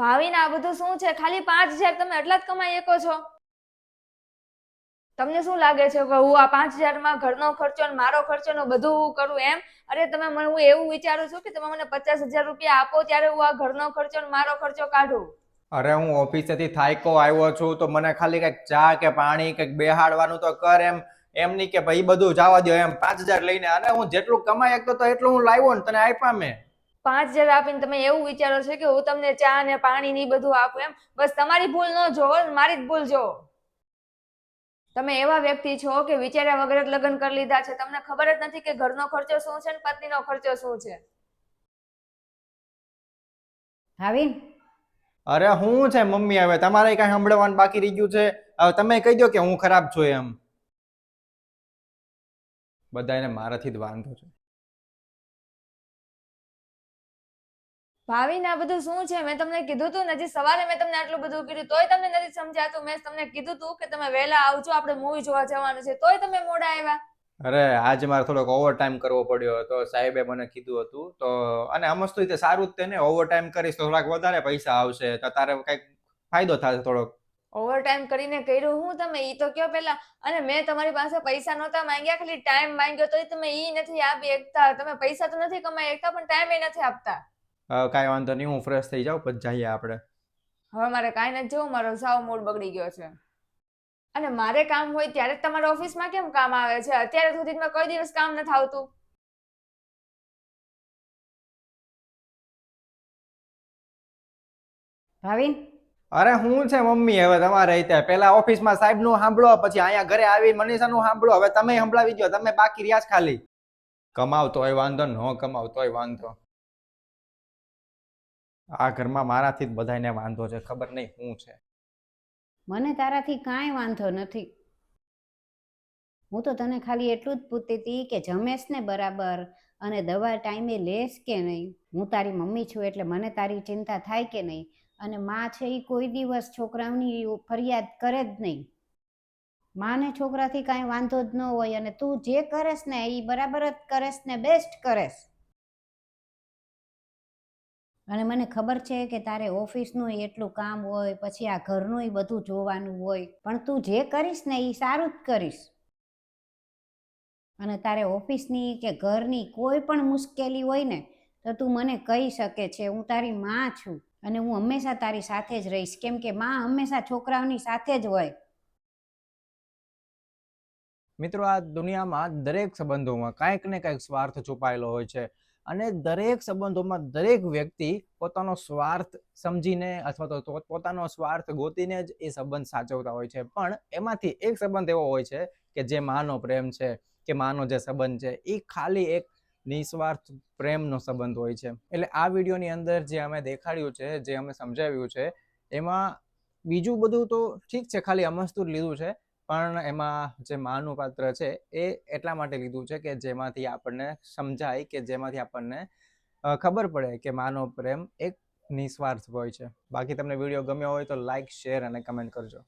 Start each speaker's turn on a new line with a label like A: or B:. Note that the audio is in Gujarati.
A: ભાવિન આ બધું શું છે? ખાલી 5,000 તમે એટલા જ કમાઈ શકો છો? તમને શું લાગે છે કે હું આ 5,000 માં ઘરનો ખર્ચો ને મારો ખર્ચો ને બધું કરું એમ? અરે તમે મને, હું એવું વિચારું છું કે તમે મને 50,000 રૂપિયા આપો ત્યારે હું આ ઘરનો ખર્ચો ને મારો ખર્ચો કાઢું.
B: અરે હું ઓફિસેથી થાક્યો આવ્યો છું તો મને ખાલી કઈક ચા કે પાણી કઈક બેહાડવાનું તો કર એમ નહીં કે ભાઈ બધું જવા દો એમ 5,000 લઈને. અરે હું જેટલું કમાઈ શકતો તો એટલું હું લાવ્યો ને તને આપ્યા મેં.
A: 5,000 આપીને તમે એવું વિચારો છો કે હું તમને ચા ને પાણી ને બધું આપું એમ? બસ તમારી ભૂલ ન જોવો, મારી જ ભૂલ જોવો. તમે એવા વ્યક્તિ છો કે વિચાર્યા વગર જ લગ્ન કરી લીધા છે. તમને ખબર જ નથી કે ઘરનો ખર્ચો શું છે ને પત્નીનો ખર્ચો શું છે.
C: ભાવિન,
B: અરે હું છે મમ્મી, હવે તમારે કઈ સાંભળવાનું બાકી રહી ગયું છે? હવે તમે કહી દો કે હું ખરાબ છું એમ. બધાને મારાથી જ વાંધો છે.
A: ભાવિન આ બધું શું છે? મેં તમને કીધું તું ને, હજી સવારે મેં તમને આટલું બધું કીધું તોય તમને નથી સમજાતું. મેં તમને કીધું તું કે તમે વહેલા આવજો, આપણે મૂવી જોવા જવાનું છે, તોય તમે મોડા આવ્યા.
B: અરે આજે મારે થોડોક ઓવર ટાઈમ કરવો પડ્યો હતો, સાહેબે મને કીધું હતું તો. અને આ વસ્તુ રીતે સારું જ તેને ઓવર ટાઈમ કરીશ તો થોડાક વધારે પૈસા આવશે તો તારે કઈક ફાયદો થશે થોડોક.
A: ઓવર ટાઈમ કરીને કર્યું હું તમે ઈ તો કયો પેલા. અને મેં તમારી પાસે પૈસા નહોતા માંગ્યા, ખાલી ટાઈમ માંગ્યો, તોય તમે ઈ નથી આપી એકતા. તમે પૈસા તો નથી કમાઈ એકતા પણ ટાઈમ એ નથી આપતા.
B: કાંઈ વાંધો નહીં, હું ફ્રેશ થઈ જાઉં પછી જઈએ આપણે.
A: હવે મારે કાંઈ નથી જોવું, મારો સાવ મૂડ બગડી ગયો છે. અને મારે કામ હોય ત્યારે જ તમારા ઓફિસમાં કેમ કામ આવે છે? અત્યારે સુધીમાં કોઈ દિવસ કામ નથી આવતું.
C: ભાવિન,
B: અરે હું છે મમ્મી, હવે તમારે ત્યાં પેલા ઓફિસમાં સાહેબનું સાંભળો, પછી અહીંયા ઘરે આવી મનીષાનું સાંભળો. હવે તમે સંભળાવી દો, તમે બાકી રહ્યા જ ખાલી. કમાવ તોય વાંધો, ન કમાવ તોય વાંધો. આ ઘરમાં મારાથી જ બધાને વાંધો છે, ખબર નહીં શું છે.
C: મને તારાથી કાંઈ વાંધો નથી. હું તો તને ખાલી એટલું જ પૂછતી હતી કે જમેશ ને બરાબર અને દવા ટાઈમે લેશ કે નહીં. હું તારી મમ્મી છું એટલે મને તારી ચિંતા થાય કે નહીં. અને માં છે એ કોઈ દિવસ છોકરાઓની ફરિયાદ કરે જ નહીં. માને છોકરાથી કાંઈ વાંધો જ ન હોય. અને તું જે કરેશ ને એ બરાબર જ કરેશ ને બેસ્ટ કરેશ. અને મને ખબર છે કે તારે ઓફિસનું એટલું કામ હોય, પછી આ ઘરનું બધું જોવાનું હોય, પણ તું જે કરીશ ને એ સારું જ કરીશ. અને તારે ઓફિસની કે ઘરની કોઈ પણ મુશ્કેલી હોય ને તો તું મને કહી શકે છે. હું તારી માં છું અને હું હંમેશા તારી સાથે જ રહીશ, કેમ કે માં હંમેશા છોકરાઓની સાથે જ હોય.
B: મિત્રો, આ દુનિયામાં દરેક સંબંધોમાં કાંઈક ને કાંઈક સ્વાર્થ છુપાયેલો હોય છે. અને દરેક સંબંધોમાં દરેક વ્યક્તિ પોતાનો સ્વાર્થ સમજીને અથવા તો પોતાનો સ્વાર્થ ગોતીને જ એ સંબંધ સાચવતા હોય છે. પણ એમાંથી એક સંબંધ એવો હોય છે કે જે માનો પ્રેમ છે કે માનો જે સંબંધ છે એ ખાલી એક નિસ્વાર્થ પ્રેમનો સંબંધ હોય છે. એટલે આ વિડીયોની અંદર જે અમે દેખાડ્યું છે, જે અમે સમજાવ્યું છે, એમાં બીજું બધું તો ઠીક છે, ખાલી અમસ્તું જ લીધું છે. પણ એમાં જે માનું પાત્ર છે એ એટલા માટે લીધું છે કે જેમાંથી આપણને સમજાય, કે જેમાંથી આપણને ખબર પડે કે માનો પ્રેમ એક નિસ્વાર્થ હોય છે. બાકી તમને વિડીયો ગમ્યો હોય તો લાઈક, શેર અને કમેન્ટ કરજો.